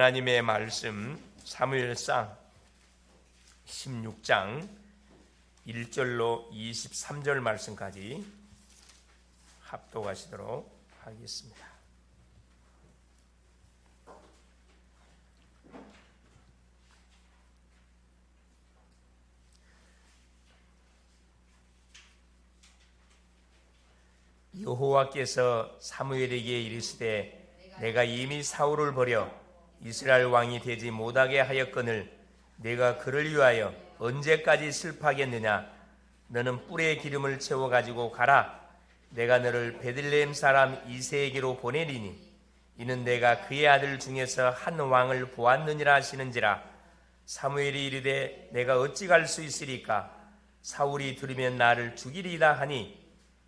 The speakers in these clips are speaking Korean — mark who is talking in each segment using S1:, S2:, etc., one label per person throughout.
S1: 하나님의 말씀 사무엘상 16장 1절로 23절 말씀까지 합독하시도록 하겠습니다. 여호와께서 사무엘에게 이르시되 내가 이미 사울을 버려 이스라엘 왕이 되지 못하게 하였거늘 내가 그를 위하여 언제까지 슬퍼하겠느냐. 너는 뿔에 기름을 채워 가지고 가라. 내가 너를 베들레헴 사람 이새에게로 보내리니 이는 내가 그의 아들 중에서 한 왕을 보았느니라 하시는지라. 사무엘이 이르되 내가 어찌 갈 수 있으리까. 사울이 들으면 나를 죽이리이다 하니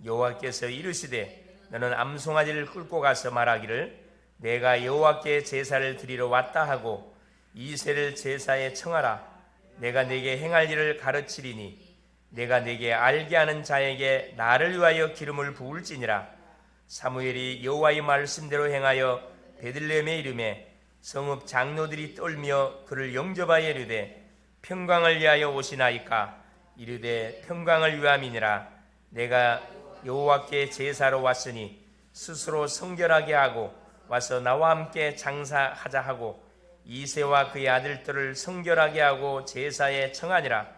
S1: 여호와께서 이르시되 너는 암송아지를 끌고 가서 말하기를 내가 여호와께 제사를 드리러 왔다 하고 이새를 제사에 청하라. 내가 네게 행할 일을 가르치리니 내가 네게 알게 하는 자에게 나를 위하여 기름을 부을지니라. 사무엘이 여호와의 말씀대로 행하여 베들레헴에 이르매 성읍 장로들이 떨며 그를 영접하여 이르되 평강을 위하여 오시나이까. 이르되 평강을 위함이니라. 내가 여호와께 제사로 왔으니 스스로 성결하게 하고 와서 나와 함께 장사하자 하고 이새와 그의 아들들을 성결하게 하고 제사에 청하니라.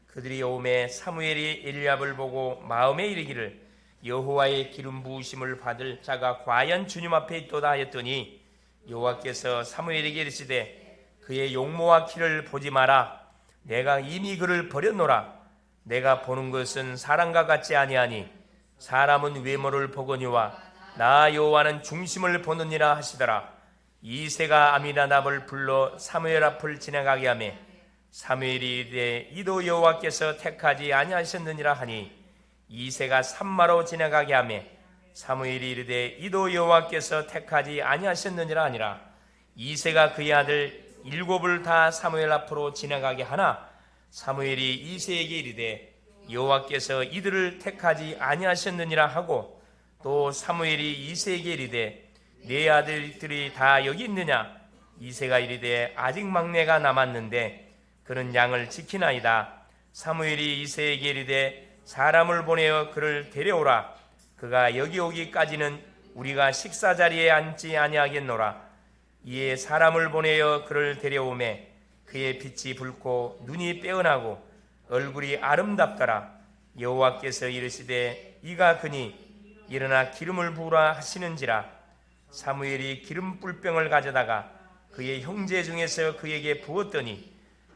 S1: 그들이 오매 사무엘이 엘리압을 보고 마음에 이르기를 여호와의 기름 부으심을 받을 자가 과연 주님 앞에 있도다 하였더니 여호와께서 사무엘에게 이르시되 그의 용모와 키를 보지 마라. 내가 이미 그를 버렸노라. 내가 보는 것은 사람과 같지 아니하니 사람은 외모를 보거니와 나 여호와는 중심을 보느니라 하시더라. 이새가 아미나답을 불러 사무엘 앞을 지나가게 하며 사무엘이 이르되 이도 여호와께서 택하지 아니하셨느니라 하니 이새가 산마로 지나가게 하며 사무엘이 이르되 이도 여호와께서 택하지 아니하셨느니라 하니라. 이새가 그의 아들 7을 다 사무엘 앞으로 지나가게 하나 사무엘이 이새에게 이르되 여호와께서 이들을 택하지 아니하셨느니라 하고 또 사무엘이 이새에게 이르되 네 아들들이 다 여기 있느냐. 이새가 이르되 아직 막내가 남았는데 그는 양을 지키나이다. 사무엘이 이새에게 이르되 사람을 보내어 그를 데려오라. 그가 여기 오기까지는 우리가 식사 자리에 앉지 아니하겠노라. 이에 사람을 보내어 그를 데려오매 그의 빛이 붉고 눈이 빼어나고 얼굴이 아름답더라. 여호와께서 이르시되 이가 그니 일어나 기름을 부으라 하시는지라. 사무엘이 기름 뿔병을 가져다가 그의 형제 중에서 그에게 부었더니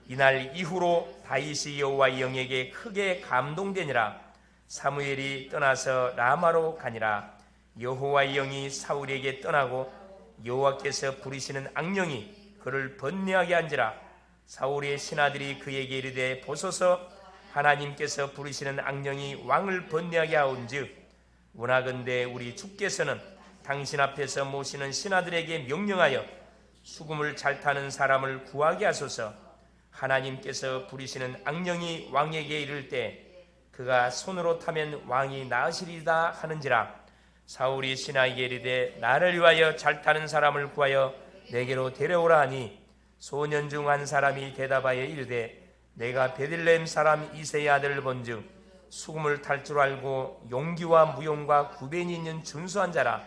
S1: 이날 이후로 다윗이 여호와의 영에게 크게 감동되니라. 사무엘이 떠나서 라마로 가니라. 여호와의 영이 사울에게 떠나고 여호와께서 부리시는 악령이 그를 번뇌하게 한지라. 사울의 신하들이 그에게 이르되 보소서 하나님께서 부리시는 악령이 왕을 번뇌하게 하온즉 원하건대 우리 주께서는 당신 앞에서 모시는 신하들에게 명령하여 수금을 잘 타는 사람을 구하게 하소서. 하나님께서 부리시는 악령이 왕에게 이를 때 그가 손으로 타면 왕이 나으시리다 하는지라. 사울이 신하에게 이르되 나를 위하여 잘 타는 사람을 구하여 내게로 데려오라 하니 소년 중 한 사람이 대답하여 이르되 내가 베들레헴 사람 이새의 아들을 본즉 수금을 탈 줄 알고 용기와 무용과 구변이 있는 준수한 자라.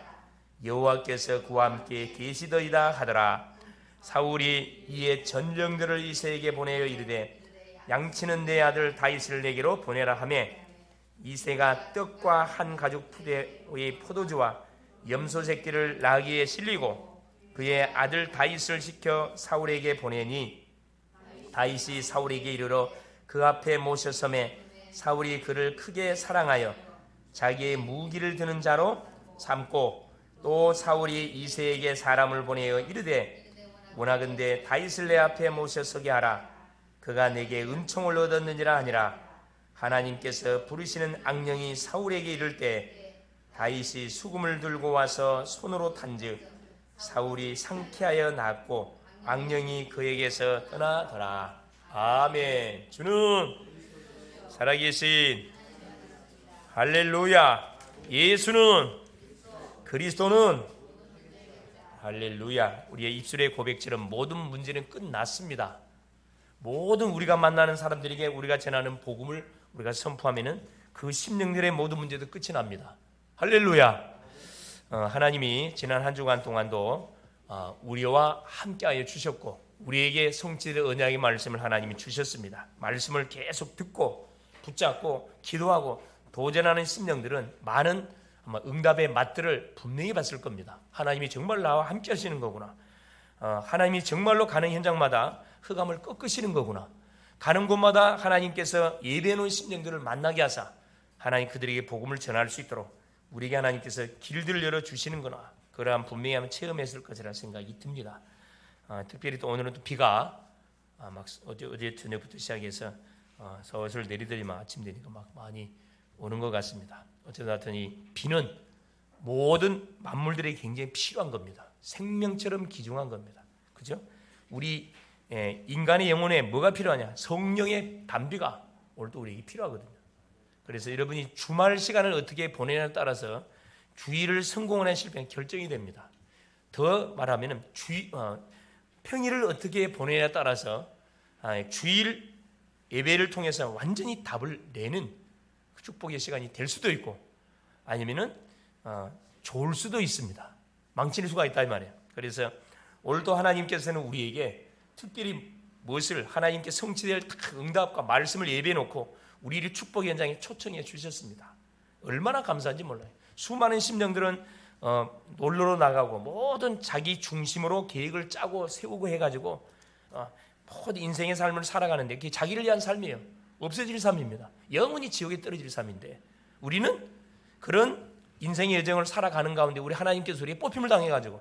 S1: 여호와께서 그와 함께 계시더이다 하더라. 사울이 이에 전령들을 이새에게 보내어 이르되 양치는 내 아들 다윗을 내게로 보내라 하며 이새가 떡과 한 가죽 푸대의 포도주와 염소 새끼를 나귀에 실리고 그의 아들 다윗을 시켜 사울에게 보내니 다윗이 사울에게 이르러 그 앞에 모셔서매 사울이 그를 크게 사랑하여 자기의 무기를 드는 자로 삼고 또 사울이 이새에게 사람을 보내어 이르되 원하건대 다윗을 내 앞에 모셔 서게 하라. 그가 내게 은총을 얻었느니라 하니라. 하나님께서 부르시는 악령이 사울에게 이를 때 다윗이 수금을 들고 와서 손으로 탄즉 사울이 상쾌하여 낫고 악령이 그에게서 떠나더라. 아멘. 주는 살아계신 할렐루야. 예수는 그리스도는 할렐루야. 우리의 입술의 고백처럼 모든 문제는 끝났습니다. 모든 우리가 만나는 사람들에게 우리가 전하는 복음을 우리가 선포하면은 그 심령들의 모든 문제도 끝이 납니다. 할렐루야. 하나님이 지난 한 주간 동안도 우리와 함께하여 주셨고 우리에게 성취될 언약의 말씀을 하나님이 주셨습니다. 말씀을 계속 듣고 붙잡고 기도하고 도전하는 심령들은 많은 아마 응답의 맛들을 분명히 봤을 겁니다. 하나님이 정말 나와 함께 하시는 거구나. 하나님이 정말로 가는 현장마다 흑암을 꺾으시는 거구나. 가는 곳마다 하나님께서 예배해 놓은 심령들을 만나게 하사 하나님 그들에게 복음을 전할 수 있도록 우리에게 하나님께서 길들을 열어주시는구나. 그러한 분명히 한번 체험했을 것이라는 생각이 듭니다. 특별히 또 오늘은 또 비가 막 어제 저녁부터 시작해서 서슬 내리더니만 아침 되니까 막 많이 오는 것 같습니다. 어쨌든 이 비는 모든 만물들에게 굉장히 필요한 겁니다. 생명처럼 귀중한 겁니다. 그죠? 우리 인간의 영혼에 뭐가 필요하냐? 성령의 단비가 오늘도 우리에게 필요하거든요. 그래서 여러분이 주말 시간을 어떻게 보내냐에 따라서 주일을 성공하는 실패는 결정이 됩니다. 더 말하면 평일을 어떻게 보내냐에 따라서 주일 예배를 통해서 완전히 답을 내는 축복의 시간이 될 수도 있고 아니면은 좋을 수도 있습니다. 망칠 수가 있다 이 말이에요. 그래서 오늘도 하나님께서는 우리에게 특별히 무엇을 하나님께 성취될 응답과 말씀을 예배해 놓고 우리를 축복의 현장에 초청해 주셨습니다. 얼마나 감사한지 몰라요. 수많은 심령들은 놀러로 나가고 모든 자기 중심으로 계획을 짜고 세우고 해가지고 모든 인생의 삶을 살아가는데 그게 자기를 위한 삶이에요. 없어질 삶입니다. 영원히 지옥에 떨어질 삶인데 우리는 그런 인생의 여정을 살아가는 가운데 우리 하나님께서 우리에게 뽑힘을 당해가지고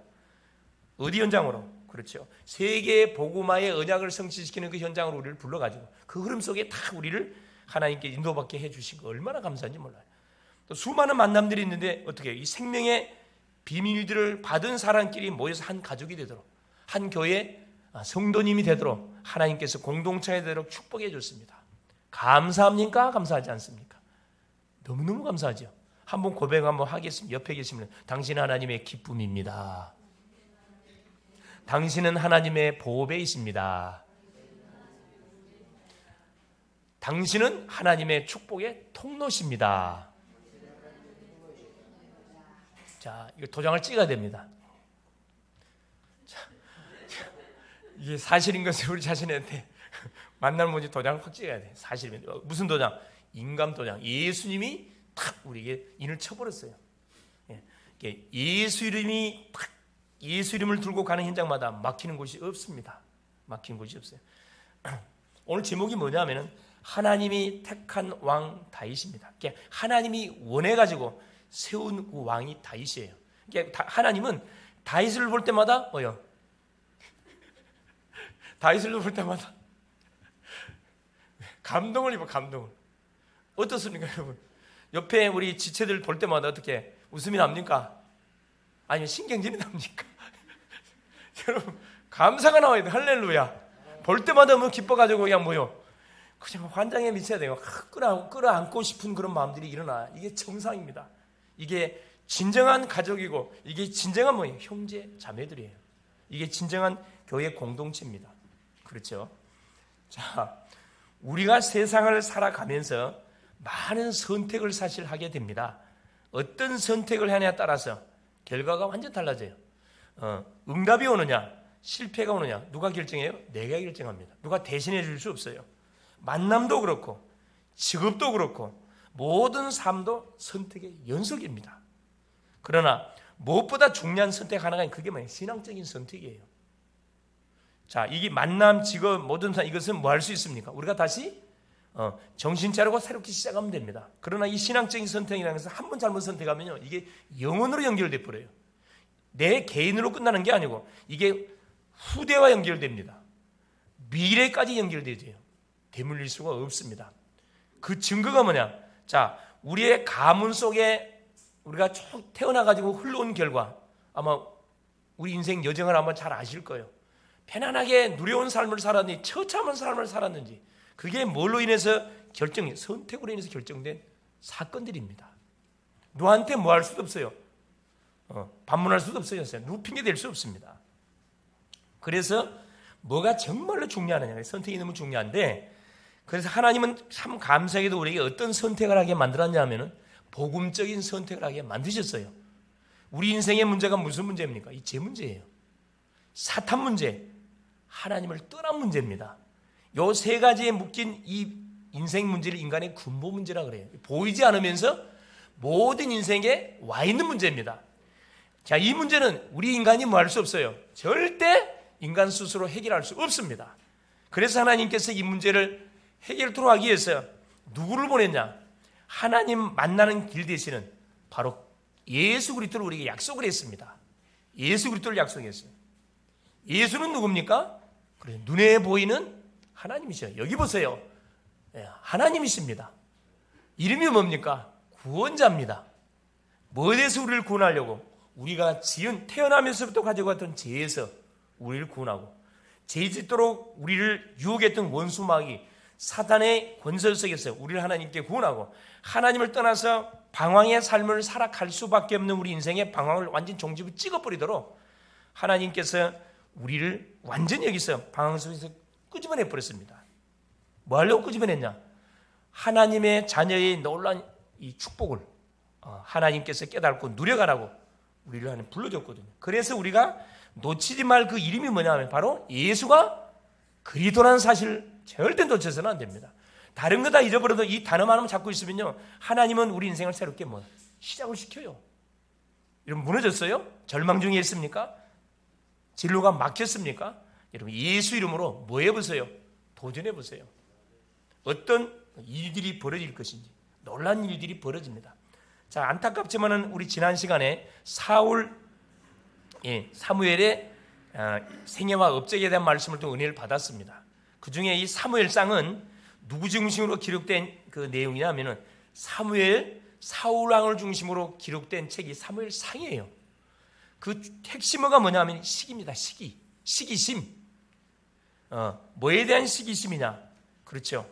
S1: 어디 현장으로? 그렇죠. 세계 복음화의 언약을 성취시키는 그 현장으로 우리를 불러가지고 그 흐름 속에 다 우리를 하나님께 인도받게 해주신 거 얼마나 감사한지 몰라요. 또 수많은 만남들이 있는데 어떻게 이 생명의 비밀들을 받은 사람끼리 모여서 한 가족이 되도록 한 교회 성도님이 되도록 하나님께서 공동체가 되도록 축복해 줬습니다. 감사합니까? 감사하지 않습니까? 너무너무 감사하죠. 한번 고백 한번 하겠습니다. 옆에 계시면 당신은 하나님의 기쁨입니다. 당신은 하나님의 보배이십니다. 당신은 하나님의 축복의 통로십니다. 자, 이거 도장을 찍어야 됩니다. 자, 이게 사실인 것을 우리 자신한테 만날 뭐지 도장을 확 찍어야 돼. 사실이면 무슨 도장? 인감 도장. 예수님이 탁 우리에게 인을 쳐버렸어요. 예수 이름이 탁 예수 이름을 들고 가는 현장마다 막히는 곳이 없습니다. 막힌 곳이 없어요. 오늘 제목이 뭐냐면은 하나님이 택한 왕 다윗입니다. 하나님이 원해가지고 세운 왕이 다윗이에요. 하나님은 다윗을 볼 때마다 뭐요? 다윗을 볼 때마다 감동을 입어. 감동을. 어떻습니까 여러분? 옆에 우리 지체들 볼 때마다 어떻게 웃음이 납니까? 아니면 신경질이 납니까? 여러분 감사가 나와야 돼. 할렐루야. 볼 때마다 뭐 기뻐가지고 그냥 뭐요? 그냥 환장에 미쳐야 돼요. 끌어안고 싶은 그런 마음들이 일어나. 이게 정상입니다. 이게 진정한 가족이고 이게 진정한 뭐예요? 형제 자매들이에요. 이게 진정한 교회 공동체입니다. 그렇죠? 자, 우리가 세상을 살아가면서 많은 선택을 사실 하게 됩니다. 어떤 선택을 하냐에 따라서 결과가 완전 달라져요. 응답이 오느냐 실패가 오느냐 누가 결정해요? 내가 결정합니다. 누가 대신해 줄 수 없어요. 만남도 그렇고 직업도 그렇고 모든 삶도 선택의 연속입니다. 그러나 무엇보다 중요한 선택 하나가 그게 뭐예요? 신앙적인 선택이에요. 자, 이게 만남, 직업, 모든 삶 이것은 뭐 할 수 있습니까? 우리가 다시 정신 차리고 새롭게 시작하면 됩니다. 그러나 이 신앙적인 선택이라는 것은 한 번 잘못 선택하면요 이게 영혼으로 연결돼 버려요. 내 개인으로 끝나는 게 아니고 이게 후대와 연결됩니다. 미래까지 연결되죠. 되물릴 수가 없습니다. 그 증거가 뭐냐? 자, 우리의 가문 속에 우리가 쭉 태어나가지고 흘러온 결과 아마 우리 인생 여정을 한번 잘 아실 거예요. 편안하게 누려온 삶을 살았는지 처참한 삶을 살았는지 그게 뭘로 인해서 선택으로 인해서 결정된 사건들입니다. 너한테 뭐 할 수도 없어요. 반문할 수도 없어요. 누구 핑계 댈 수 없습니다. 그래서 뭐가 정말로 중요하느냐, 선택이 너무 중요한데, 그래서 하나님은 참 감사하게도 우리에게 어떤 선택을 하게 만들었냐면은 복음적인 선택을 하게 만드셨어요. 우리 인생의 문제가 무슨 문제입니까? 이 죄 문제예요. 사탄 문제, 하나님을 떠난 문제입니다. 요 세 가지에 묶인 이 인생 문제를 인간의 근본 문제라 그래요. 보이지 않으면서 모든 인생에 와 있는 문제입니다. 자, 이 문제는 우리 인간이 뭐 할 수 없어요. 절대 인간 스스로 해결할 수 없습니다. 그래서 하나님께서 이 문제를 해결토록 하기 위해서 누구를 보냈냐? 하나님 만나는 길 대신은 바로 예수 그리스도를 우리에게 약속을 했습니다. 예수 그리스도를 약속했어요. 예수는 누굽니까? 그래, 눈에 보이는 하나님이셔요. 여기 보세요. 하나님이십니다. 이름이 뭡니까? 구원자입니다. 뭐에 대해서 우리를 구원하려고? 우리가 지은 태어나면서부터 가지고 왔던 죄에서 우리를 구원하고, 죄 짓도록 우리를 유혹했던 원수 마귀 사단의 권세 속에서 우리를 하나님께 구원하고, 하나님을 떠나서 방황의 삶을 살아갈 수밖에 없는 우리 인생의 방황을 완전 종지부 찍어버리도록 하나님께서 우리를 완전히 여기서 방황 속에서 끄집어내 버렸습니다. 뭐 하려고 끄집어냈냐? 하나님의 자녀의 놀라운 이 축복을 하나님께서 깨닫고 누려가라고 우리를 하나님 불러줬거든요. 그래서 우리가 놓치지 말 그 이름이 뭐냐면 바로 예수가 그리스도라는 사실을 절대 놓쳐서는 안 됩니다. 다른 거 다 잊어버려도 이 단어만 잡고 있으면요, 하나님은 우리 인생을 새롭게 시작을 시켜요. 여러분, 무너졌어요? 절망 중에 있습니까? 진로가 막혔습니까? 여러분, 예수 이름으로 뭐 해보세요? 도전해보세요. 어떤 일들이 벌어질 것인지, 놀라운 일들이 벌어집니다. 자, 안타깝지만은 우리 지난 시간에 사무엘의 생애와 업적에 대한 말씀을 또 은혜를 받았습니다. 그 중에 이 사무엘상은 누구 중심으로 기록된 그 내용이냐면은 사울 왕을 중심으로 기록된 책이 사무엘상이에요. 그 핵심어가 뭐냐면 시기입니다. 시기심. 뭐에 대한 시기심이냐? 그렇죠.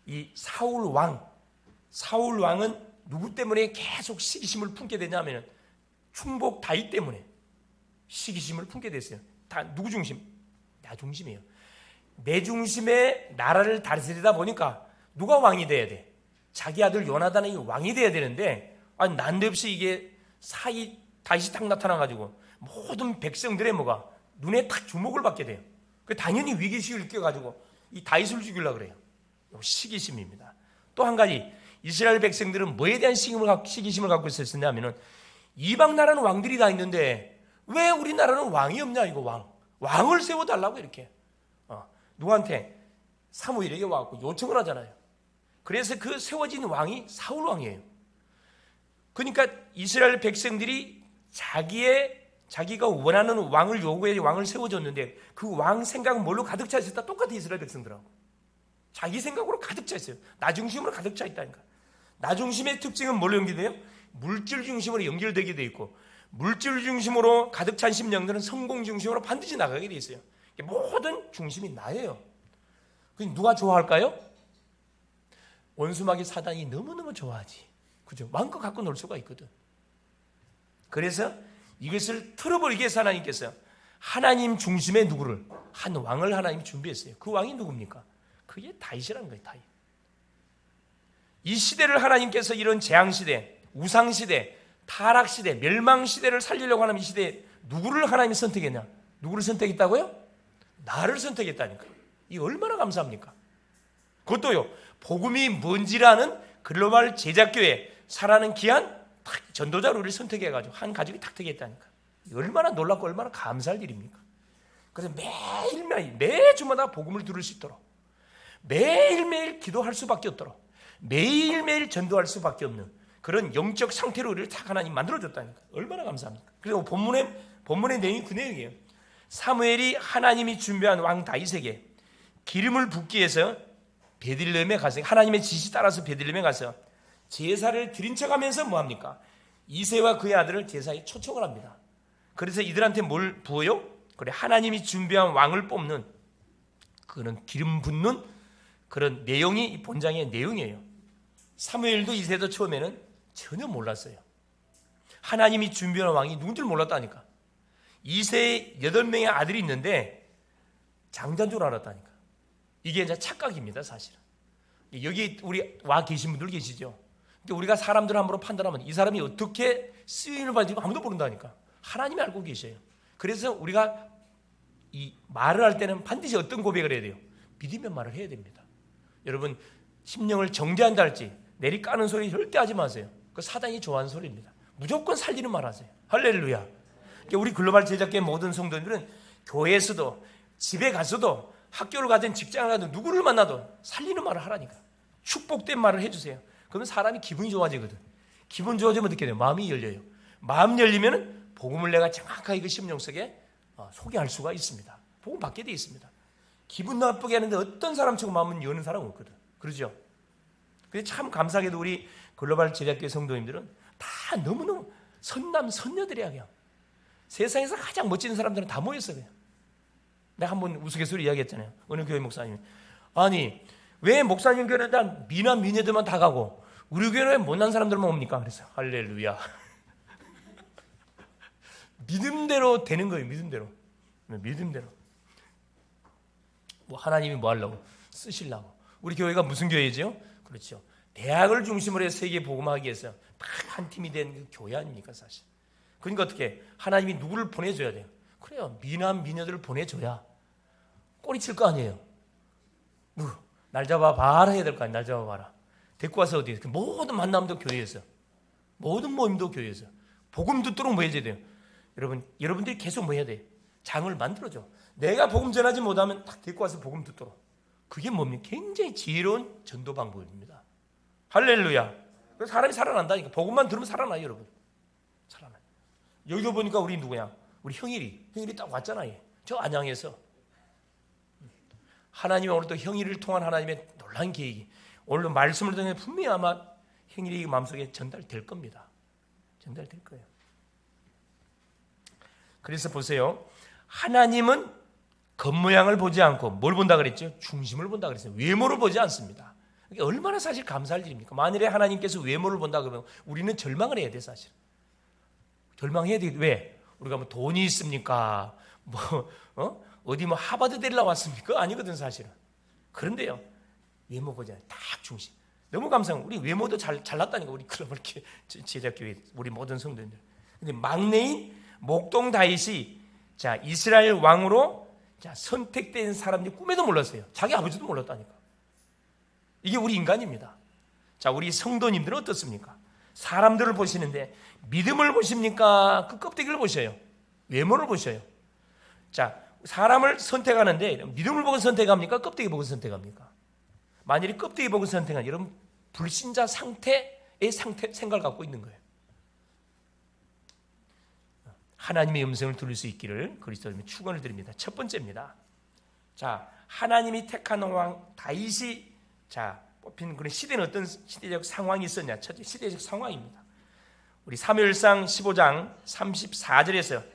S1: 이 사울 왕은 누구 때문에 계속 시기심을 품게 되냐면은 충복 다윗 때문에 시기심을 품게 됐어요. 다 누구 중심? 나 중심이에요. 내 중심의 나라를 다스리다 보니까 누가 왕이 돼야 돼? 자기 아들 요나단이 왕이 돼야 되는데, 난데없이 이게 다윗이 딱 나타나가지고 모든 백성들의 눈에 딱 주목을 받게 돼요. 당연히 위기의식을 느껴가지고 이 다윗을 죽이려고 그래요. 시기심입니다. 또 한 가지, 이스라엘 백성들은 뭐에 대한 시기심을 갖고 있었냐면은 이방 나라는 왕들이 다 있는데 왜 우리나라는 왕이 없냐, 이거 왕을 세워달라고 이렇게 누구한테? 사무엘에게 와갖고 요청을 하잖아요. 그래서 그 세워진 왕이 사울 왕이에요. 그러니까 이스라엘 백성들이 자기가 원하는 왕을 요구해 왕을 세워줬는데 그 왕 생각은 뭘로 가득 차 있었다? 똑같아. 이스라엘 백성들하고 자기 생각으로 가득 차 있어요. 나 중심으로 가득 차 있다니까. 나 중심의 특징은 뭘로 연결돼요? 물질 중심으로 연결되게 돼 있고, 물질 중심으로 가득 찬 심령들은 성공 중심으로 반드시 나가게 돼 있어요. 모든 중심이 나예요. 누가 좋아할까요? 원수마귀 사단이 너무너무 좋아하지. 그죠? 마음껏 갖고 놀 수가 있거든. 그래서 이것을 틀어버리기 위해서 하나님께서 하나님 중심의 누구를, 한 왕을 하나님이 준비했어요. 그 왕이 누굽니까? 그게 다윗이라는 거예요. 다윗. 이 시대를 하나님께서 이런 재앙시대, 우상시대, 타락시대, 멸망시대를 살리려고 하는 이 시대에 누구를 하나님이 선택했냐? 누구를 선택했다고요? 나를 선택했다니까. 이 얼마나 감사합니까? 그것도요, 복음이 뭔지라는 글로벌 제작교회 살아는 귀한 전도자를 우리를 선택해가지고 한 가족이 탁 되겠다니까. 얼마나 놀랍고 얼마나 감사할 일입니까? 그래서 매일매일 매주마다 복음을 들을 수 있도록, 매일매일 기도할 수밖에 없도록, 매일매일 전도할 수밖에 없는 그런 영적 상태로 우리를 탁 하나님 만들어줬다니까. 얼마나 감사합니까? 그리고 본문의 내용이 그 내용이에요. 사무엘이 하나님이 준비한 왕 다윗에게 기름을 붓기 위해서 베들레헴에 가서, 하나님의 지시 따라서 베들레헴에 가서 제사를 드린 척하면서 뭐합니까? 이새와 그의 아들을 제사에 초청을 합니다. 그래서 이들한테 뭘 부어요? 그래, 하나님이 준비한 왕을 뽑는 그런 기름 붓는 그런 내용이 이 본장의 내용이에요. 사무엘도 이새도 처음에는 전혀 몰랐어요. 하나님이 준비한 왕이 누군지 몰랐다니까. 이세의 8명의 아들이 있는데 장자인 줄 알았다니까. 이게 이제 착각입니다, 사실은. 여기 우리 와 계신 분들 계시죠? 근데 우리가 사람들 함부로 판단하면 이 사람이 어떻게 쓰임을 받는지 아무도 모른다니까. 하나님이 알고 계셔요. 그래서 우리가 이 말을 할 때는 반드시 어떤 고백을 해야 돼요? 믿으면 말을 해야 됩니다. 여러분, 심령을 정죄한다 할지 내리 까는 소리 절대 하지 마세요. 그 사단이 좋아하는 소리입니다. 무조건 살리는 말 하세요. 할렐루야. 우리 글로벌 제작계 모든 성도들은 교회에서도 집에 가서도 학교를 가든 직장을 가든 누구를 만나도 살리는 말을 하라니까. 축복된 말을 해주세요. 그러면 사람이 기분이 좋아지거든. 기분 좋아지면 어떻게 돼요? 마음이 열려요. 마음 열리면 복음을 내가 정확하게 그 심령 속에 소개할 수가 있습니다. 복음 받게 돼 있습니다. 기분 나쁘게 하는데 어떤 사람처럼 마음은 여는 사람은 없거든. 그러죠? 근데 참 감사하게도 우리 글로벌 제작계 성도님들은 다 너무너무 선남 선녀들이야. 그냥 세상에서 가장 멋진 사람들은 다 모였어. 그냥 내가 한번 우스갯소리 이야기했잖아요. 어느 교회 목사님이, 아니 왜 목사님 교회는 다 미남 미녀들만 다 가고 우리 교회는 왜 못난 사람들만 옵니까? 그래서 할렐루야. 믿음대로 되는 거예요. 믿음대로. 뭐 하나님이 뭐 하려고? 쓰시려고. 우리 교회가 무슨 교회죠? 그렇죠. 대학을 중심으로 해서 세계 복음하기 위해서 한 팀이 된 그 교회 아닙니까, 사실. 그러니까 어떻게 하나님이 누구를 보내줘야 돼요? 그래요. 미남 미녀들을 보내줘야 꼬리칠 거 아니에요. 날 잡아봐라 해야 될 거 아니에요. 날 잡아봐라. 데리고 와서 어디에? 모든 만남도 교회에서, 모든 모임도 교회에서 복음 듣도록 뭐 해줘야 돼요? 여러분들이 계속 뭐 해야 돼요? 장을 만들어줘. 내가 복음 전하지 못하면 딱 데리고 와서 복음 듣도록. 그게 뭡니까? 굉장히 지혜로운 전도 방법입니다. 할렐루야. 사람이 살아난다니까. 복음만 들으면 살아나요, 여러분. 살아나요. 여기도 보니까 우리 누구야? 우리 형일이 딱 왔잖아요. 저 안양에서. 하나님이 오늘 또 형일을 통한 하나님의 놀라운 계획이, 오늘도 말씀을 통해 분명히 아마 형일이 마음속에 전달될 겁니다. 전달될 거예요. 그래서 보세요. 하나님은 겉모양을 보지 않고 뭘 본다 그랬죠? 중심을 본다 그랬어요. 외모를 보지 않습니다. 이게 얼마나 사실 감사할 일입니까? 만일에 하나님께서 외모를 본다 그러면 우리는 절망을 해야 돼, 사실. 절망해야 돼. 왜? 우리가 뭐 돈이 있습니까? 어디 뭐 하버드대를 나왔습니까? 아니거든, 사실은. 그런데요, 외모 보지 않아요. 딱 중심. 너무 감사해요. 우리 외모도 잘났다니까. 우리 글로벌 제작교회 우리 모든 성도들. 근데 막내인 목동 다윗이 자 이스라엘 왕으로 선택된 사람들이 꿈에도 몰랐어요. 자기 아버지도 몰랐다니까. 이게 우리 인간입니다. 자, 우리 성도님들은 어떻습니까? 사람들을 보시는데 믿음을 보십니까? 그 껍데기를 보셔요. 외모를 보셔요. 자, 사람을 선택하는데 믿음을 보고 선택합니까? 껍데기 보고 선택합니까? 만일에 껍데기 보고 선택하면 여러분 불신자 상태의 생각을 갖고 있는 거예요. 하나님의 음성을 들을 수 있기를 그리스도님이 축원을 드립니다. 첫 번째입니다. 자, 하나님이 택한 왕 다윗이 뽑힌 그런 시대는 어떤 시대적 상황이 있었냐? 첫째 시대적 상황입니다. 우리 사무엘상 15장 34절에서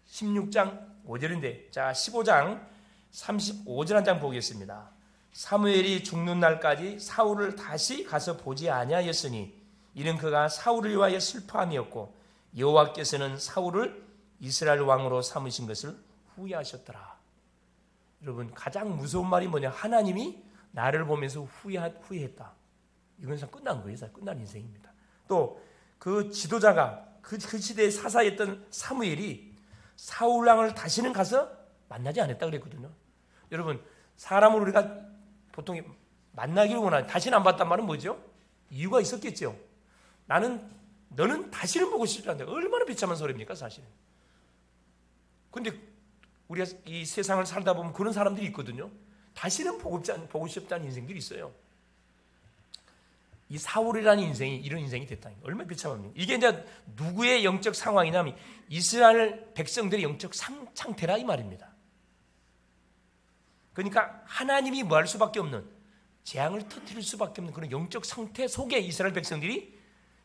S1: 16장 5절인데, 자 15장 35절 한 장 보겠습니다. 사무엘이 죽는 날까지 사울을 다시 가서 보지 아니하였으니 이는 그가 사울을 위하여 슬퍼함이었고 여호와께서는 사울을 이스라엘 왕으로 삼으신 것을 후회하셨더라. 여러분, 가장 무서운 말이 뭐냐? 하나님이 나를 보면서 후회했다. 이건 끝난 거예요. 끝난 인생입니다. 또 그 지도자가 그 시대에 사사였던 사무엘이 사울 왕을 다시는 가서 만나지 않았다 그랬거든요. 여러분, 사람을 우리가 보통 만나기를 원하는, 다시는 안 봤단 말은 뭐죠? 이유가 있었겠죠. 너는 다시는 보고 싶지 않다. 얼마나 비참한 소리입니까, 사실은. 근데 우리가 이 세상을 살다 보면 그런 사람들이 있거든요. 다시는 보고 싶지 않은 인생들이 있어요. 이 사울이라는 인생이 이런 인생이 됐다는 거 얼마나 비참합니까? 이게 이제 누구의 영적 상황이냐면 이스라엘 백성들의 영적 상태라 이 말입니다. 그러니까 하나님이 뭐 할 수밖에 없는, 재앙을 터뜨릴 수밖에 없는 그런 영적 상태 속에 이스라엘 백성들이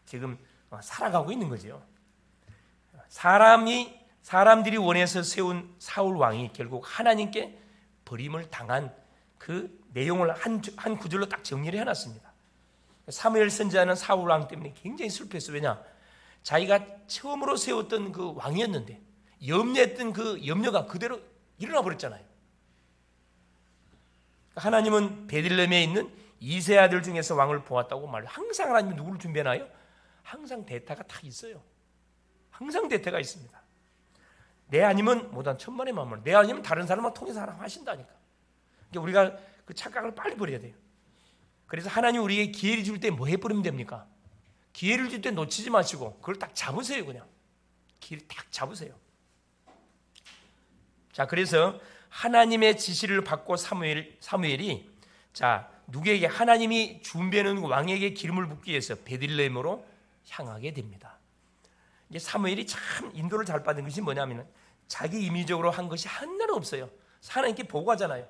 S1: 지금 살아가고 있는 거죠. 사람들이 원해서 세운 사울 왕이 결국 하나님께 버림을 당한 그 내용을 한 구절로 딱 정리를 해놨습니다. 사무엘 선지자는 사울 왕 때문에 굉장히 슬퍼했어요. 왜냐? 자기가 처음으로 세웠던 그 왕이었는데 염려했던 그 염려가 그대로 일어나 버렸잖아요. 하나님은 베들레헴에 있는 이세 아들 중에서 왕을 보았다고 말해요. 항상 하나님이 누구를 준비하나요? 항상 대타가 다 있어요. 항상 대타가 있습니다. 내 아니면 못한 천만의 마음으로, 내 아니면 다른 사람과 통해서 하나님 하신다니까. 그러니까 우리가 그 착각을 빨리 버려야 돼요. 그래서 하나님 우리에게 기회를 줄 때 뭐 해버리면 됩니까? 기회를 줄 때 놓치지 마시고 그걸 딱 잡으세요. 그냥 기회를 딱 잡으세요. 자, 그래서 하나님의 지시를 받고 사무엘이 자, 누구에게? 하나님이 준비하는 왕에게 기름을 붓기 위해서 베들레헴으로 향하게 됩니다. 이게 사무엘이 참 인도를 잘 받은 것이 뭐냐면 자기 임의적으로 한 것이 하나도 없어요. 하나님께 보고하잖아요.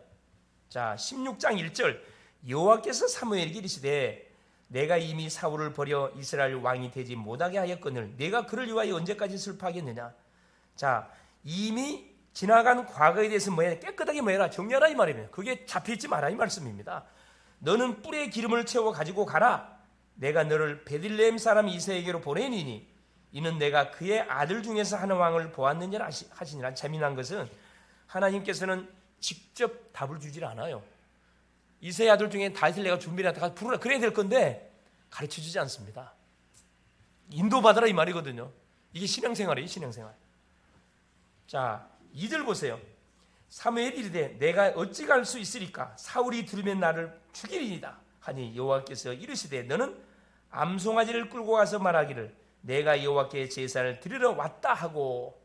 S1: 자, 16장 1절 여호와께서 사무엘에게 이르시되 내가 이미 사울을 버려 이스라엘 왕이 되지 못하게 하였거늘 내가 그를 위하여 언제까지 슬퍼하겠느냐. 자, 이미 지나간 과거에 대해서 뭐해? 깨끗하게 뭐해라? 정리하라 이 말이에요. 그게 잡혀있지 마라 이 말씀입니다. 너는 뿔에 기름을 채워 가지고 가라. 내가 너를 베들레헴 사람 이새에게로 보내니니 이는 내가 그의 아들 중에서 한 왕을 보았느니라 하시니라. 재미난 것은 하나님께서는 직접 답을 주질 않아요. 이새의 아들 중에 다윗을 내가 준비해놨다가 부르라 그래야 될 건데 가르쳐주지 않습니다. 인도받아라 이 말이거든요. 이게 신앙생활이에요. 신앙생활. 자, 2절 보세요. 사무엘이 이르되 내가 어찌 갈 수 있으리까? 사울이 들으면 나를 죽이리이다 하니 여호와께서 이르시되 너는 암송아지를 끌고 가서 말하기를 내가 여호와께 제사를 드리러 왔다 하고.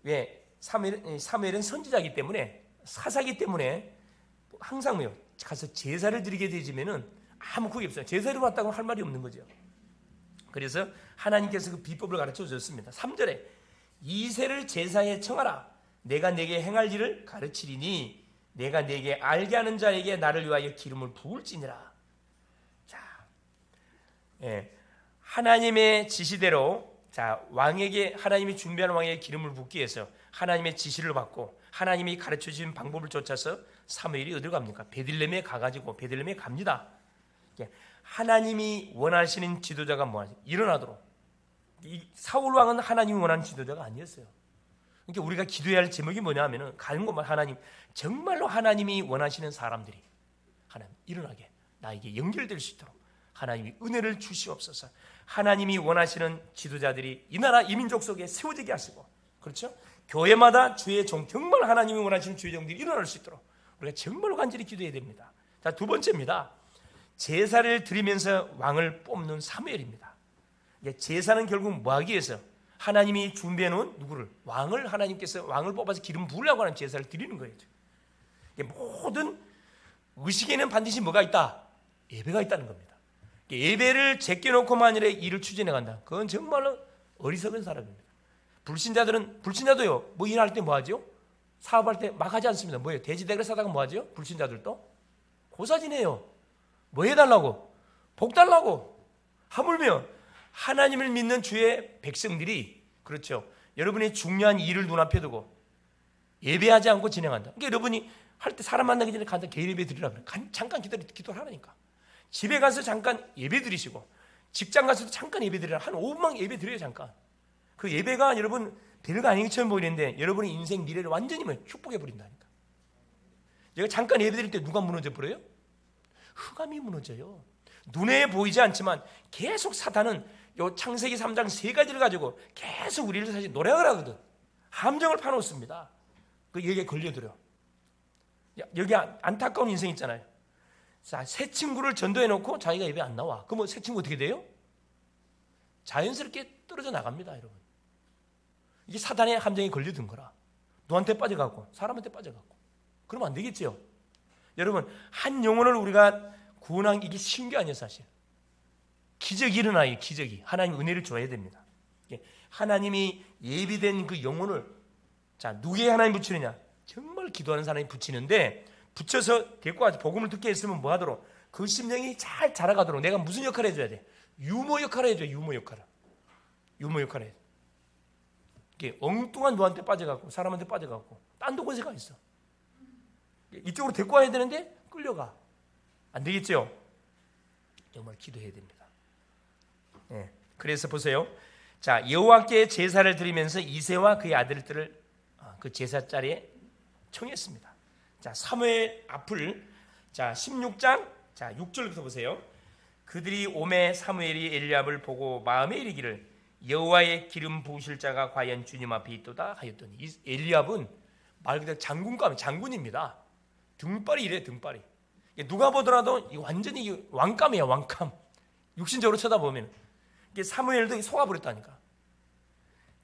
S1: 왜? 사무엘은 선지자이기 때문에, 사사기 때문에 항상 뭐요? 가서 제사를 드리게 되지면은 아무 그게 없어요. 제사를 왔다고 할 말이 없는 거죠. 그래서 하나님께서 그 비법을 가르쳐 주셨습니다. 3절에 이새를 제사에 청하라. 내가 내게 행할 일을 가르치리니 내가 내게 알게 하는 자에게 나를 위하여 기름을 부을지니라. 자, 하나님의 지시대로 자, 왕에게 하나님이 준비하는 왕에게 기름을 붓기 위해서 하나님의 지시를 받고 하나님이 가르쳐 주신 방법을 쫓아서 사무엘이 어디로 갑니까? 베들레헴에 가가지고 베들레헴에 갑니다. 하나님이 원하시는 지도자가 뭐하지? 일어나도록. 이 사울 왕은 하나님이 원하는 지도자가 아니었어요. 그러니까 우리가 기도해야 할 제목이 뭐냐 하면은 가는 곳만 하나님, 정말로 하나님이 원하시는 사람들이 하나님 일어나게 나에게 연결될 수 있도록 하나님이 은혜를 주시옵소서. 하나님이 원하시는 지도자들이 이 나라 이 민족 속에 세워지게 하시고, 그렇죠? 교회마다 주의 종, 정말 하나님이 원하시는 주의 종들이 일어날 수 있도록 우리가 정말로 간절히 기도해야 됩니다. 자, 두 번째입니다. 제사를 드리면서 왕을 뽑는 사무엘입니다. 제사는 결국 뭐 하기 위해서? 하나님이 준비해 놓은 누구를? 왕을, 하나님께서 왕을 뽑아서 기름 부으려고 하는 제사를 드리는 거예요. 모든 의식에는 반드시 뭐가 있다? 예배가 있다는 겁니다. 예배를 제껴놓고 만일에 일을 추진해 간다. 그건 정말로 어리석은 사람입니다. 불신자도요, 뭐 일할 때 뭐 하죠? 사업할 때 막 하지 않습니다. 뭐예요? 돼지대가리 사다가 뭐 하죠? 불신자들도 고사지내요. 뭐 해달라고? 복 달라고. 하물며 하나님을 믿는 주의 백성들이, 그렇죠, 여러분이 중요한 일을 눈앞에 두고 예배하지 않고 진행한다. 그러니까 여러분이 할 때 사람 만나기 전에 간단 개인 예배 드리라 그래. 잠깐 기도를 하라니까. 집에 가서 잠깐 예배 드리시고 직장 가서도 잠깐 예배 드리라. 한 5분만 예배 드려요. 잠깐. 그 예배가 여러분 별거 아닌 것처럼 보이는데 여러분의 인생 미래를 완전히 축복해 버린다니까. 제가 잠깐 예배 드릴 때 누가 무너져 버려요? 흑암이 무너져요. 눈에 보이지 않지만 계속 사탄은 요 창세기 3장 3가지를 가지고 계속 우리를 사실 노력을 하거든. 함정을 파놓습니다. 여기에 걸려들어. 여기 안타까운 인생 있잖아요. 자, 새 친구를 전도해놓고 자기가 예배 안 나와. 그러면 새 친구 어떻게 돼요? 자연스럽게 떨어져 나갑니다, 여러분. 이게 사단의 함정에 걸려든 거라. 너한테 빠져갖고 사람한테 빠져갖고 그러면 안 되겠죠. 여러분, 한 영혼을 우리가 구원한 이게 쉬운 게 아니에요. 사실 기적이 일어나요. 기적이. 하나님 은혜를 줘야 됩니다. 하나님이 예비된 그 영혼을, 자, 누구에게 하나님 붙이느냐? 정말 기도하는 사람이 붙이는데, 붙여서 데리고 와서 복음을 듣게 했으면 뭐 하도록? 그 심령이 잘 자라가도록 내가 무슨 역할을 해줘야 돼? 유모 역할을 해줘요. 유모 역할을 해. 이게 엉뚱한 누한테 빠져갖고 사람한테 빠져갖고 딴 데 곳에 가 있어. 이쪽으로 데리고 와야 되는데 끌려가. 안 되겠죠? 정말 기도해야 됩니다. 그래서 보세요. 자, 여호와께 제사를 드리면서 이새와 그의 아들들을 그 제사 자리에 청했습니다. 자, 사무엘 앞을 자 16장 자 6절부터 보세요. 그들이 오매 사무엘이 엘리압을 보고 마음에 이르기를 여호와의 기름 부으실 자가 과연 주님 앞에 있도다 하였더니, 이 엘리압은 말 그대로 장군감, 장군입니다. 등발이 이래, 등발이. 누가 보더라도 완전히 왕감이야, 왕감. 육신적으로 쳐다보면 이게 사무엘도 속아버렸다니까.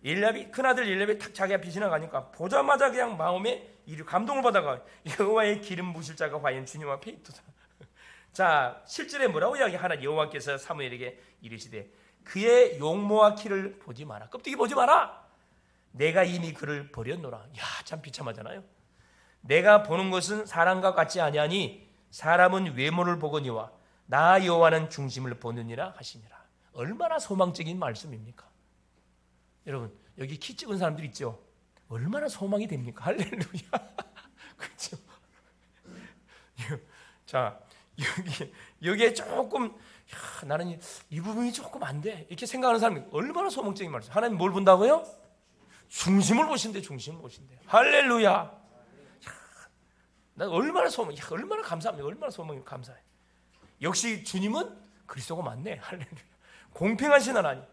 S1: 엘리압이, 큰아들 엘리압이 탁 자기 앞에 지나가니까 보자마자 그냥 마음에 감동을 받아가 여호와의 기름 부으실 자가 과연 주님 앞에 있도다. 자, 실제로 뭐라고 이야기하나? 여호와께서 사무엘에게 이르시되 그의 용모와 키를 보지 마라. 껍데기 보지 마라. 내가 이미 그를 버렸노라. 야, 참 비참하잖아요. 내가 보는 것은 사람과 같지 아니하니 사람은 외모를 보거니와 나 여호와는 중심을 보느니라 하시니라. 얼마나 소망적인 말씀입니까? 여러분, 여기 키 찍은 사람들 있죠? 얼마나 소망이 됩니까? 할렐루야. 그렇죠? 자, 여기에 조금 나는 이 부분이 조금 안 돼 이렇게 생각하는 사람이 얼마나 소망적인 말씀. 하나님 뭘 본다고요? 중심을 보신대. 중심을 보신대. 할렐루야. 난 얼마나 얼마나 감사합니다. 얼마나 소망이 감사해. 역시 주님은 그리스도가 맞네. 할렐루야. 공평하신 하나님.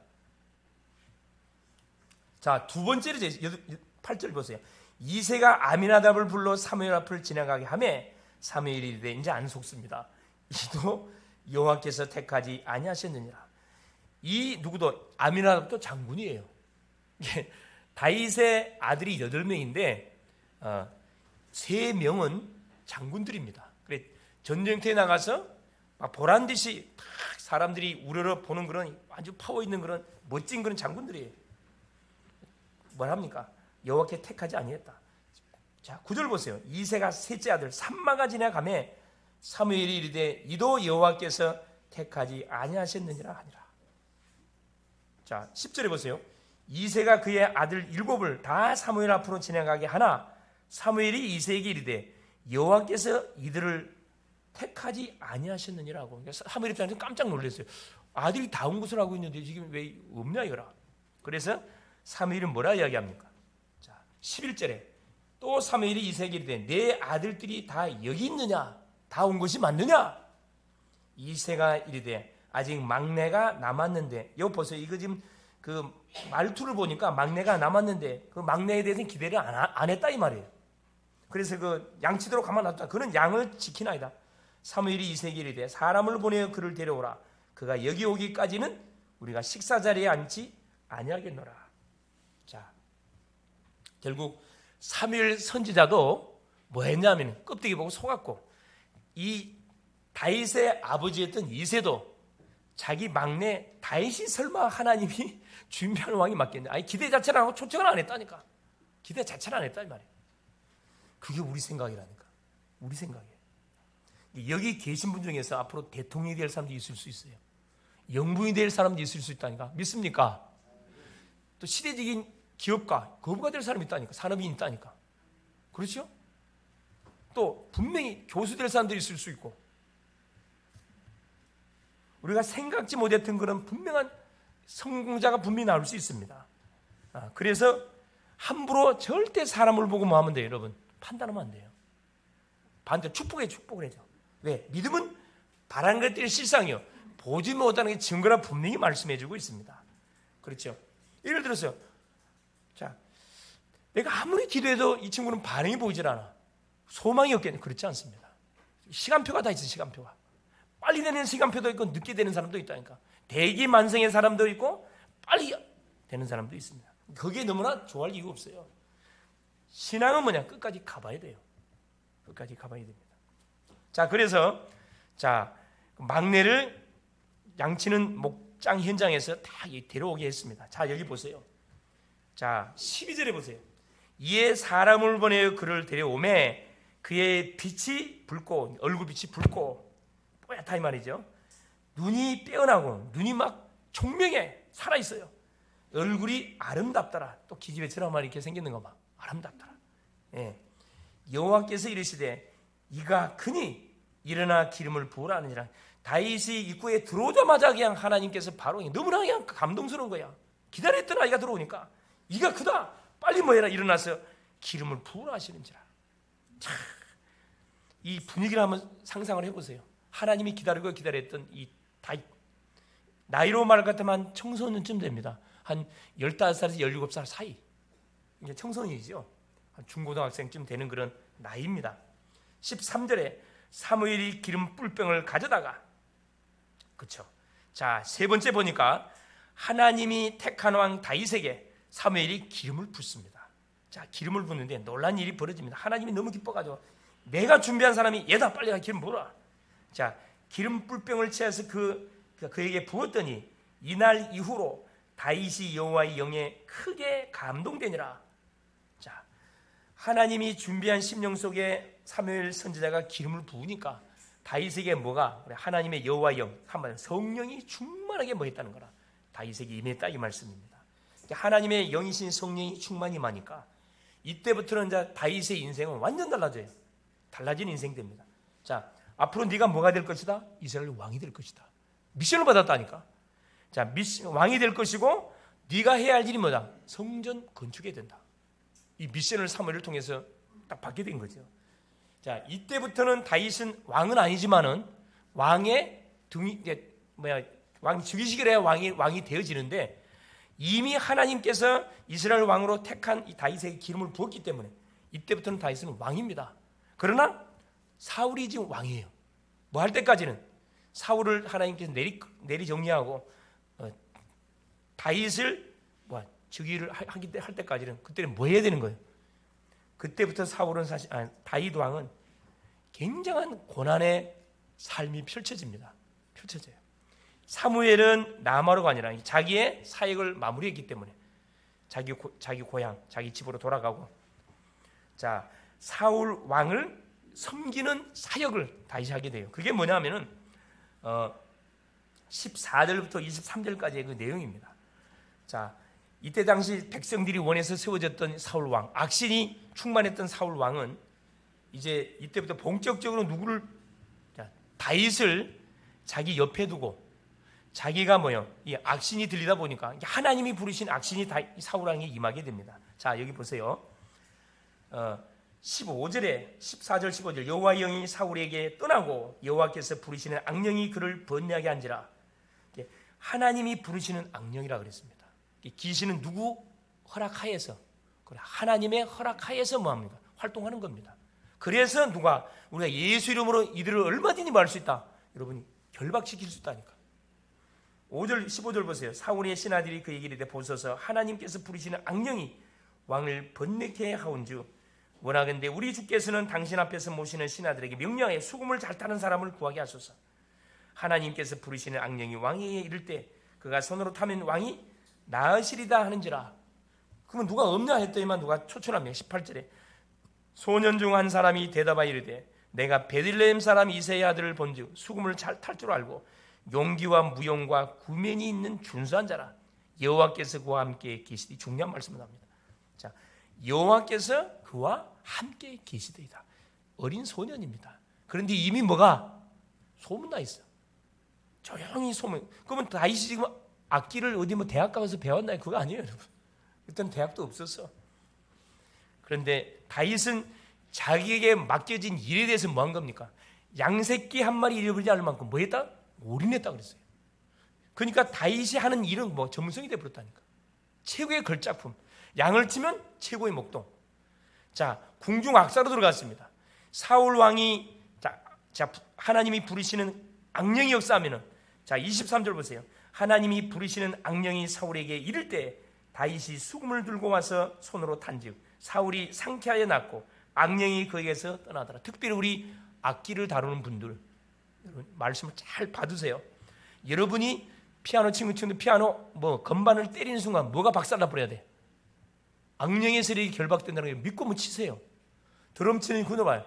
S1: 자, 두 번째로 8절 보세요. 이새가 아미나답을 불러 사무엘 앞을 지나가게 하매 사무엘이 이르되, 이제 안 속습니다. 이도 여호와께서 택하지 아니하셨느니라. 이 누구도 아미나답도 장군이에요. 다윗의 아들이 8명인데 3명은 장군들입니다. 그래 전쟁터에 나가서 막 보란 듯이 사람들이 우러러 보는 그런 아주 파워 있는 그런 멋진 그런 장군들이에요. 뭐랍니까? 여호와께 택하지 아니했다. 자, 9절 보세요. 이새가 셋째 아들 삼마가 지나가매 사무엘이 이르되 이도 여호와께서 택하지 아니하셨느니라 하니라. 자, 10절에 보세요. 이새가 그의 아들 7을 다 사무엘 앞으로 지나가게 하나 사무엘이 이새에게 이르되 여호와께서 이들을 택하지 아니하셨느니라고. 그러니까 사무엘 입장에서 깜짝 놀랐어요. 아들이 다 온 것을 하고 있는데 지금 왜 없냐 이거라. 그래서 사무엘은 뭐라 이야기합니까? 자, 11절에 또 사무엘이 이새에게 이르되 내 아들들이 다 여기 있느냐? 다 온 것이 맞느냐? 이새가 이르되 아직 막내가 남았는데. 여기 보세요. 이거 지금 그 말투를 보니까 막내가 남았는데 그 막내에 대해서는 기대를 안 했다 이 말이에요. 그래서 그 양치도록 가만 놨다. 그는 양을 지키나이다. 사무엘이 이새에게 이르되 사람을 보내어 그를 데려오라. 그가 여기 오기까지는 우리가 식사 자리에 앉지 아니하겠노라. 자, 결국 사무엘 선지자도 뭐 했냐면 껍데기 보고 속았고, 이 다윗의 아버지였던 이새도 자기 막내 다윗이 설마 하나님이 준비한 왕이 맞겠냐? 아니, 기대 자체를 안 하고 초청을 안 했다니까. 기대 자체를 안 했다 이 말이에요. 그게 우리 생각이라니까. 우리 생각이에요. 여기 계신 분 중에서 앞으로 대통령이 될 사람도 있을 수 있어요. 영부인이 될 사람도 있을 수 있다니까. 믿습니까? 또 시대적인 기업가, 거부가 될 사람이 있다니까. 산업인이 있다니까. 그렇죠? 또 분명히 교수 될 사람들이 있을 수 있고, 우리가 생각지 못했던 그런 분명한 성공자가 분명히 나올 수 있습니다. 그래서 함부로 절대 사람을 보고 뭐 하면 돼요, 여러분? 판단하면 안 돼요. 반대로 축복을 해줘. 왜? 믿음은 바라는 것들이 실상이요, 보지 못하는 게 증거라 분명히 말씀해주고 있습니다. 그렇죠? 예를 들어서, 자, 내가 아무리 기도해도 이 친구는 반응이 보이질 않아. 소망이 없겠네. 그렇지 않습니다. 시간표가 다 있어. 시간표가 빨리 되는 시간표도 있고 늦게 되는 사람도 있다니까. 대기만성의 사람도 있고 빨리 되는 사람도 있습니다. 거기에 너무나 좋아할 이유가 없어요. 신앙은 뭐냐? 끝까지 가봐야 돼요. 끝까지 가봐야 됩니다. 자, 그래서 자, 막내를 양치는 목장 현장에서 다 데려오게 했습니다. 자, 여기 보세요. 자, 12절에 보세요. 이에 사람을 보내어 그를 데려오매 그의 빛이 붉고, 얼굴빛이 붉고 뽀얗다 이 말이죠. 눈이 빼어나고 눈이 막 총명해, 살아있어요. 얼굴이 아름답더라. 또 기집애처럼 이렇게 생기는 거 막 아름답더라. 예. 여호와께서 이르시되 이가 크니 일어나 기름을 부으라 하느니라. 다윗이 입구에 들어오자마자 그냥 하나님께서 바로 너무나 그냥 감동스러운 거야. 기다렸던 아이가 들어오니까 이가 크다, 빨리 뭐해라, 일어나서 기름을 부으라 하시는지라. 참, 이 분위기를 한번 상상을 해보세요. 하나님이 기다리고 기다렸던 이 다윗, 나이로 말 같으면 청소년쯤 됩니다. 한 15살에서 17살 사이, 이게 청소년이죠. 한 중고등학생쯤 되는 그런 나이입니다. 13절에 사무엘이 기름 뿔병을 가져다가, 그렇죠. 자, 세 번째 보니까 하나님이 택한 왕 다윗에게 사무엘이 기름을 붓습니다. 자, 기름을 붓는데 놀란 일이 벌어집니다. 하나님이 너무 기뻐가지고 내가 준비한 사람이 얘다, 빨리 가 기름 부어라. 자, 기름 뿔병을 채워서 그에게 부었더니 이날 이후로 다윗이 여호와의 영에 크게 감동되니라. 자, 하나님이 준비한 심령 속에 사무엘 선지자가 기름을 부으니까 다윗에게 뭐가, 하나님의 여호와의 영, 한번 성령이 충만하게 뭐했다는 거라. 다윗에게 임했다, 이 말씀입니다. 하나님의 영이신 성령이 충만히 임하니까 이때부터는 이제 다윗의 인생은 완전 달라져요. 달라진 인생 됩니다. 자, 앞으로 네가 뭐가 될 것이다? 이스라엘 왕이 될 것이다. 미션을 받았다니까. 자, 왕이 될 것이고 네가 해야 할 일이 뭐다? 성전 건축해야 된다. 이 미션을 사무엘을 통해서 딱 받게 된 거죠. 자, 이때부터는 다윗은 왕은 아니지만은 왕의 등이 왕 즉위식을 해야 왕이 되어지는데, 이미 하나님께서 이스라엘 왕으로 택한 이 다윗에게 기름을 부었기 때문에 이때부터는 다윗은 왕입니다. 그러나 사울이 지금 왕이에요. 뭐 할 때까지는 사울을 하나님께서 내리 정리하고 다윗을 즉위를 할 때까지는, 그때는 뭐 해야 되는 거예요? 그때부터 사울은 사실 다윗 왕은 굉장한 고난의 삶이 펼쳐져요. 사무엘은 나마로가 아니라 자기의 사역을 마무리했기 때문에 자기 고향, 자기 집으로 돌아가고, 자, 사울 왕을 섬기는 사역을 다시 하게 돼요. 그게 뭐냐면은 14절부터 23절까지의 그 내용입니다. 자, 이때 당시 백성들이 원해서 세워졌던 사울 왕, 악신이 충만했던 사울 왕은 이제 이때부터 본격적으로 누구를, 다윗을 자기 옆에 두고, 자기가 이 악신이 들리다 보니까 하나님이 부르신 악신이 사울 왕에 임하게 됩니다. 자, 여기 보세요. 15절에 14절 15절, 여호와의 영이 사울에게 떠나고 여호와께서 부르시는 악령이 그를 번뇌하게 한지라. 하나님이 부르시는 악령이라 그랬습니다. 귀신은 누구 허락하에서, 하나님의 허락하에서 뭐합니까? 활동하는 겁니다. 그래서 우리가 예수 이름으로 이들을 얼마든지 말할 수 있다. 여러분이 결박시킬 수 있다니까. 5절 15절 보세요. 사울의 신하들이 그에게 이르되 보소서, 하나님께서 부르시는 악령이 왕을 번뇌케 하온즉 원하건대 우리 주께서는 당신 앞에서 모시는 신하들에게 명령하여 수금을 잘 타는 사람을 구하게 하소서. 하나님께서 부르시는 악령이 왕에게 이를 때 그가 손으로 타면 왕이 나으시리다 하는지라. 그러면 누가 없냐 했더니만 누가 초청하며 18절에 소년 중 한 사람이 대답하여 이르되 내가 베들레헴 사람 이새의 아들을 본즉 수금을 잘 탈 줄 알고 용기와 무용과 구면이 있는 준수한 자라. 여호와께서 그와 함께 계시되, 중요한 말씀을 합니다. 자, 여호와께서 그와 함께 계시되이다. 어린 소년입니다. 그런데 이미 뭐가 소문나 있어. 조용히 소문. 그러면 다윗이 지금 악기를 어디 대학 가서 배웠나요? 그거 아니에요, 여러분. 그때는 대학도 없었어. 그런데 다윗은 자기에게 맡겨진 일에 대해서 뭐 한 겁니까? 양새끼 한 마리 잃어버리지 않을 만큼 뭐 했다? 올인했다 그랬어요. 그러니까 다윗이 하는 일은 전문성이 되어버렸다니까. 최고의 걸작품. 양을 치면 최고의 목동. 자, 궁중 악사로 들어갔습니다. 사울 왕이 하나님이 부르시는 악령이 역사하면은, 자, 23절 보세요. 하나님이 부르시는 악령이 사울에게 이를 때 다윗이 수금을 들고 와서 손으로 탄즉 사울이 상쾌하여 났고 악령이 그에게서 떠나더라. 특별히 우리 악기를 다루는 분들, 여러분 말씀을 잘 받으세요. 여러분이 피아노 친구들 피아노 건반을 때리는 순간 뭐가 박살나 버려야 돼? 악령의 세력이 결박된다는 걸 믿고 치세요. 드럼 치는 군을 봐요.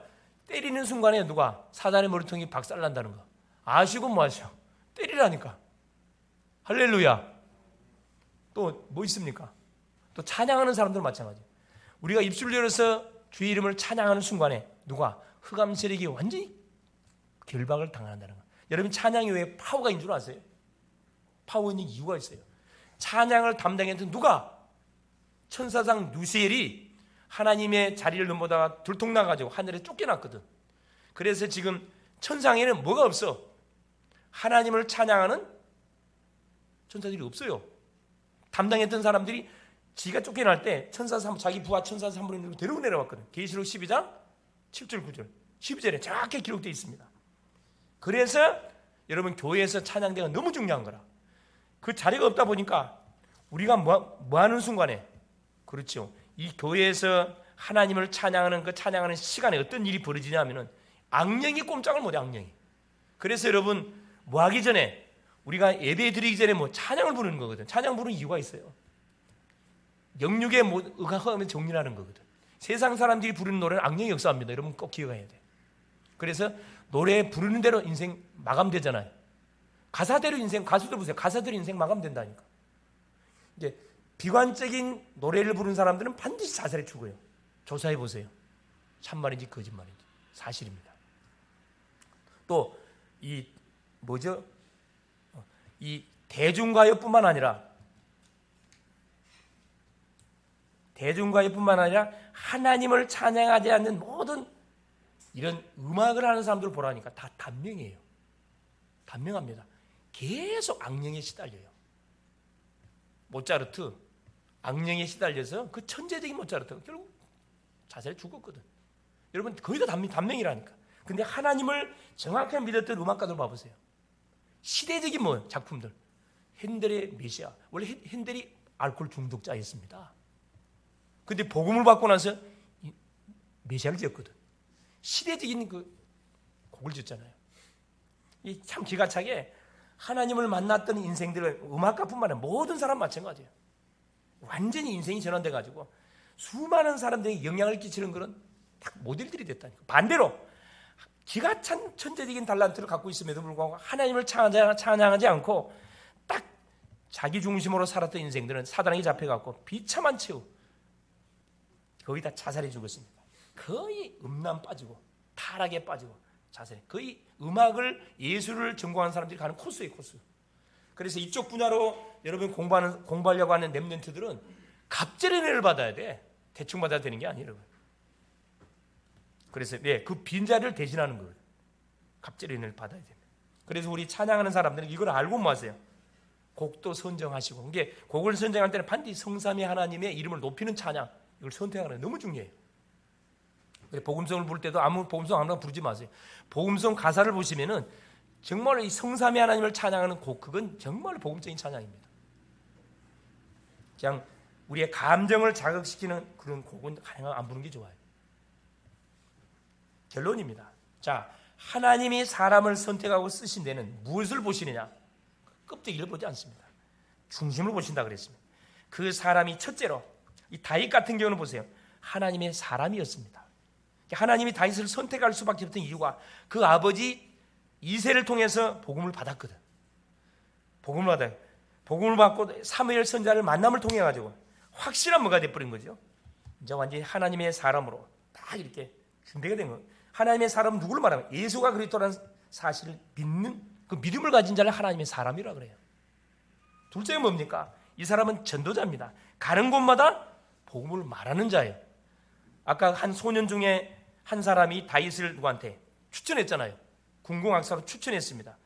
S1: 때리는 순간에 누가 사단의 머리통이 박살난다는 거 아시고 뭐 하셔? 때리라니까. 할렐루야. 또 뭐 있습니까? 또 찬양하는 사람들 마찬가지. 우리가 입술을 열어서 주의 이름을 찬양하는 순간에 누가 흑암 세력이 완전히 결박을 당한다는 거. 여러분 찬양이 왜 파워가 줄 아세요? 파워 있는 이유가 있어요. 찬양을 담당했던 누가? 천사장 누시엘이 하나님의 자리를 넘보다가 들통나가지고 하늘에 쫓겨났거든. 그래서 지금 천상에는 뭐가 없어? 하나님을 찬양하는 천사들이 없어요. 담당했던 사람들이 지가 쫓겨날 때 자기 부하 천사 3분의 1을 데리고 내려왔거든. 계시록 12장 7절 9절 12절에 정확히 기록되어 있습니다. 그래서 여러분 교회에서 찬양대가 너무 중요한 거라. 그 자리가 없다 보니까 우리가 뭐 하는 순간에, 그렇죠, 이 교회에서 하나님을 찬양하는 그 찬양하는 시간에 어떤 일이 벌어지냐면은 악령이 꼼짝을 못해. 악령이. 그래서 여러분 뭐 하기 전에, 우리가 예배 드리기 전에 뭐 찬양을 부르는 거거든. 찬양 부르는 이유가 있어요. 영육의 의하면 정리하는 거거든. 세상 사람들이 부르는 노래는 악령이 역사합니다. 여러분 꼭 기억해야 돼. 그래서 노래 부르는 대로 인생 마감되잖아요. 가사대로 인생, 가수들 보세요. 가사대로 인생 마감된다니까. 이제 비관적인 노래를 부르는 사람들은 반드시 자살에 죽어요. 조사해 보세요. 참말인지 거짓말인지. 사실입니다. 또 이 뭐죠? 이 대중가요뿐만 아니라 하나님을 찬양하지 않는 모든 이런 음악을 하는 사람들을 보라니까 다 단명이에요. 단명합니다. 계속 악령에 시달려요. 모차르트 악령에 시달려서 그 천재적인 모차르트가 결국 자살해 죽었거든. 여러분 거의 다 단명이라니까. 근데 하나님을 정확하게 믿었던 음악가들 봐보세요. 시대적인 작품들. 핸델의 메시아. 원래 핸델이 알코올 중독자였습니다. 근데 복음을 받고 나서 메시아를 지었거든. 시대적인 그 곡을 지었잖아요. 이 참 기가 차게 하나님을 만났던 인생들을, 음악가뿐만 아니라 모든 사람 마찬가지예요. 완전히 인생이 전환돼가지고 수많은 사람들에게 영향을 끼치는 그런 딱 모델들이 됐다니까. 반대로 기가 찬 천재적인 달란트를 갖고 있음에도 불구하고 하나님을 찬양하지 않고 딱 자기 중심으로 살았던 인생들은 사단에게 잡혀갖고 비참한 채우 거의 다 자살해 죽었습니다. 거의 음란 빠지고 타락에 빠지고 자살해. 거의 음악을, 예술을 전공한 사람들이 가는 코스예요, 코스. 그래서 이쪽 분야로 여러분 공부하려고 하는 렘넌트들은 갑절의 은혜를 받아야 돼. 대충 받아야 되는 게 아니에요. 그래서 그 빈자리를 대신하는 거예요. 갑절의 은혜를 받아야 됩니다. 그래서 우리 찬양하는 사람들은 이걸 알고 뭐 하세요? 곡도 선정하시고, 이게 곡을 선정할 때는 반드시 성삼위 하나님의 이름을 높이는 찬양, 이걸 선택하는 게 너무 중요해요. 복음성을 부를 때도 아무 복음성 아무나 부르지 마세요. 복음성 가사를 보시면은 정말 이 성삼위 하나님을 찬양하는 곡, 그건 정말 복음적인 찬양입니다. 그냥 우리의 감정을 자극시키는 그런 곡은 가능하면 안 부르는 게 좋아요. 결론입니다. 자, 하나님이 사람을 선택하고 쓰신 데는 무엇을 보시느냐? 껍데기를 보지 않습니다. 중심을 보신다 그랬습니다. 그 사람이 첫째로, 이 다윗 같은 경우는 보세요. 하나님의 사람이었습니다. 하나님이 다윗을 선택할 수밖에 없던 이유가 그 아버지 이새를 통해서 복음을 받았거든. 복음을 받고 사무엘 선지자를 만남을 통해 가지고 확실한 뭐가 돼버린 거죠. 이제 완전히 하나님의 사람으로 딱 이렇게 준비가 된 거예요. 하나님의 사람은 누구를 말하면 예수가 그리스도라는 사실을 믿는 그 믿음을 가진 자를 하나님의 사람이라 그래요. 둘째가 뭡니까? 이 사람은 전도자입니다. 가는 곳마다 복음을 말하는 자예요. 아까 한 소년 중에 한 사람이 다윗을 누구한테 추천했잖아요. 군공학사로 추천했습니다.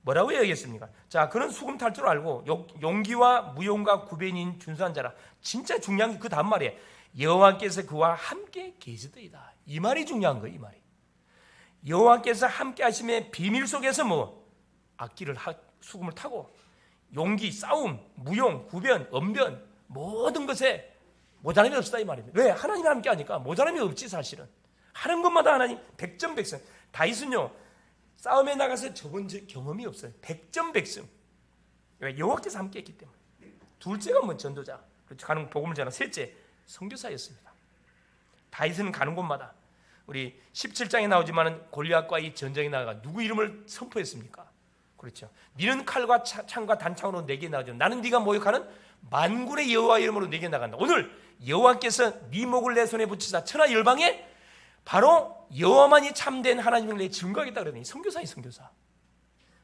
S1: 뭐라고 얘기했습니까? 자, 그는 수금 탈 줄 알고 용기와 무용과 구변인 준수한 자라. 진짜 중요한 게 그 다음 말이에요. 여호와께서 그와 함께 계시더이다. 이 말이 중요한 거예요. 이 말이. 여호와께서 함께 하심의 비밀 속에서 악기를 수금을 타고 용기, 싸움, 무용, 구변, 언변 모든 것에 모자람이 없다 이 말입니다. 왜? 하나님이 함께 하니까 모자람이 없지. 사실은 하는 것마다 하나님 100점 100승. 다윗은요 싸움에 나가서 저번 경험이 없어요. 100점 100승. 왜? 여호와께서 함께 했기 때문에. 둘째가 전도자, 가는 복음을 전하. 셋째 선교사였습니다. 다윗은 가는 곳마다 우리 17장에 나오지만은 골리앗과 이 전쟁에 나가 누구 이름을 선포했습니까? 그렇죠. 니는 칼과 창과 단창으로 내게 나가죠. 나는 네가 모욕하는 만군의 여호와 이름으로 내게 나간다. 오늘 여호와께서 네 목을 내 손에 붙이사 천하 열방에 바로 여호와만이 참된 하나님을 내 증거하겠다 그러더니 선교사이 선교사.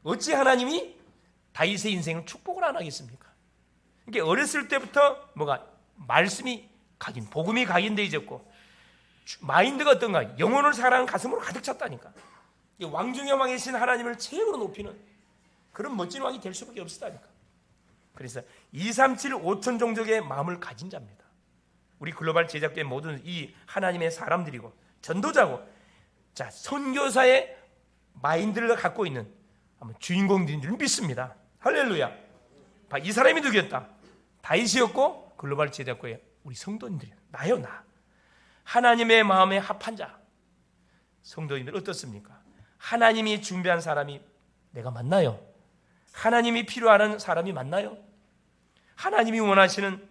S1: 어찌 하나님이 다윗의 인생을 축복을 안 하겠습니까? 이게 어렸을 때부터 뭐가 말씀이 복음이 각인되어 있었고 마인드가 어떤가? 영혼을 사랑하는 가슴으로 가득 찼다니까. 왕 중의 왕이신 하나님을 최고로 높이는 그런 멋진 왕이 될 수밖에 없었다니까. 그래서 237 5천 종족의 마음을 가진 자입니다. 우리 글로벌 제작된 모든 이 하나님의 사람들이고 전도자고, 자, 선교사의 마인드를 갖고 있는 주인공들인 줄 믿습니다. 할렐루야. 이 사람이 누구였다? 다윗이었고 글로벌 제작고의 우리 성도님들이야. 나요, 나. 하나님의 마음에 합한 자. 성도님들 어떻습니까? 하나님이 준비한 사람이 내가 맞나요? 하나님이 필요하는 사람이 맞나요? 하나님이 원하시는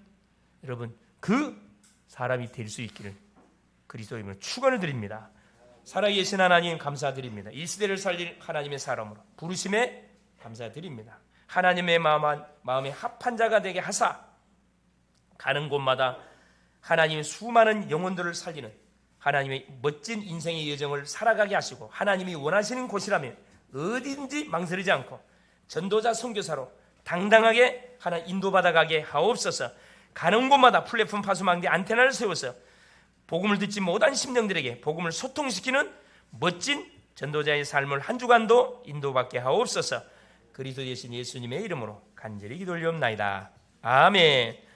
S1: 여러분 그 사람이 될 수 있기를 그리스도의 이름으로 축원을 드립니다. 살아계신 하나님 감사드립니다. 이 시대를 살릴 하나님의 사람으로 부르심에 감사드립니다. 하나님의 마음에 합한 자가 되게 하사 가는 곳마다 하나님의 수많은 영혼들을 살리는 하나님의 멋진 인생의 여정을 살아가게 하시고, 하나님이 원하시는 곳이라면 어디든지 망설이지 않고 전도자 선교사로 당당하게 하나님 인도받아가게 하옵소서. 가는 곳마다 플랫폼 파수망대 안테나를 세워서 복음을 듣지 못한 심령들에게 복음을 소통시키는 멋진 전도자의 삶을 한 주간도 인도받게 하옵소서. 그리스도 되신 예수님의 이름으로 간절히 기도 올리옵나이다. 아멘.